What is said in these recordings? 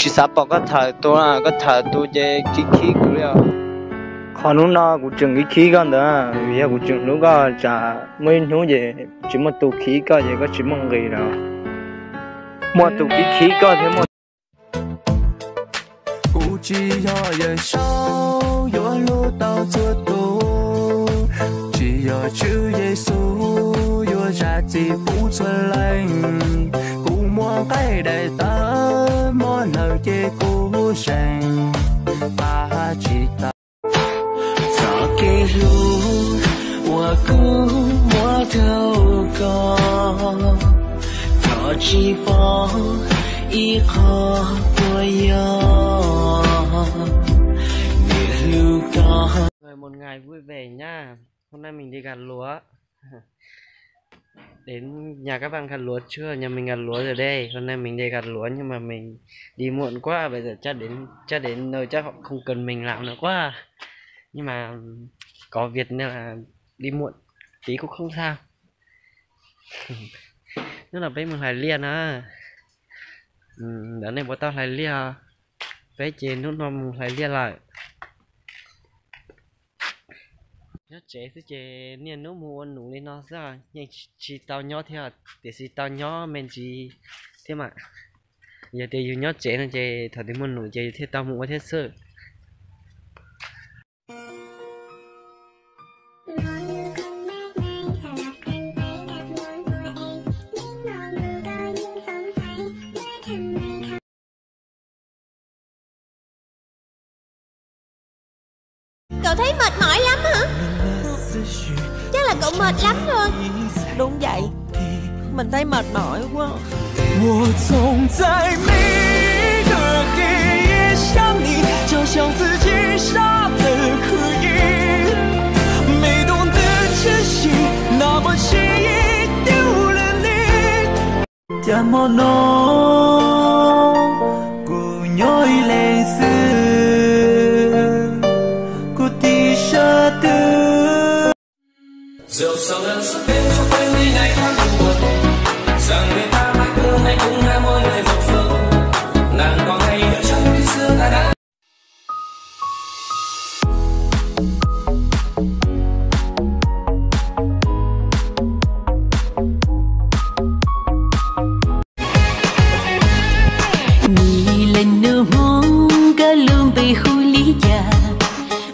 chỉ sắp bỏ cái thở tôi chơi khí của liệu còn lúc nào cũng chừng cái khí cái đó vì cũng chừng lúc đó chả mấyนู้gì chỉ một tụ khí cái gì có chỉ một người nào một tụ cái khí cái thế một chỉ có人生有路到这途，只有主耶稣有价值不存来，古莫该代答莫能结古神，把知道。早给路，我古莫头高，早知道以后不要。Một ngày vui vẻ nha. Hôm nay mình đi gặt lúa. Đến nhà các bạn gặt lúa chưa? Nhà mình gặt lúa rồi đây. Hôm nay mình đi gặt lúa nhưng mà mình đi muộn quá. Bây giờ chắc đến nơi chắc họ không cần mình làm nữa quá. Nhưng mà có việc nên là đi muộn tí cũng không sao. Nó là bên một hải liên á. Đợt này bố tao hải liên. Bé trên lúc nó một hải liên lại. Nhớ chế thì chế niên nó mua nụ lên nó ra nhưng chỉ tao nhớ theo để chỉ tao nhớ mình chỉ thế mà giờ thì nhớ chế nó chế thật đến mua nụ chế thế tao mua thế sơ cậu thấy mệt mỏi lắm hả? Chắc là cậu mệt lắm rồi. Đúng vậy, mình thấy mệt mỏi quá. 我总在每个黑夜想你，就像自己杀了可以，没懂得珍惜，那么轻易丢了你。怎么弄？孤鸟泪丝，孤地沙的。Dẫu sao lần suốt đêm không quên đi ngày tháng buồn, rằng người ta mãi thương hay cũng đã mỗi người một phương, nàng còn hay nhớ trong khi xưa ta đã. Ni lần nữa mong cả lương về khu lý già,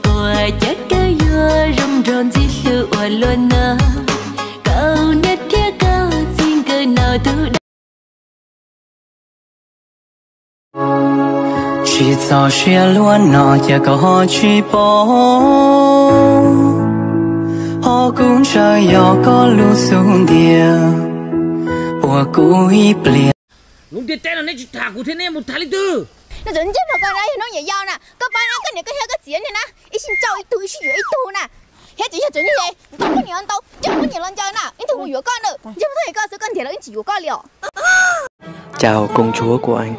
và chắc cả giờ rong ròn chỉ sự oan luôn na, cao nhất kia cao xin cơ nào thứ. Chỉ cho xe luôn nọ chỉ có họ chỉ bỏ, họ cũng chờ giờ có lưu xuống địa, và cố ý bịa. Lúc tiếp theo là nên thả của thế này một tháng tư. Nó dẫn chết vào con đấy nó nhảy dao nè, các bạn nó cái này cái theo cái chuyện này nè, ít xin trâu ít tu ít ít tu nè, hết chỉ là chuyện như vậy, không có nhiều ăn đâu, chứ không có nhiều ăn chơi nè, ít tu nhiều con nữa, chứ không thấy con sự cần thiết là ít chỉ nhiều con liệu. Chào công chúa của anh.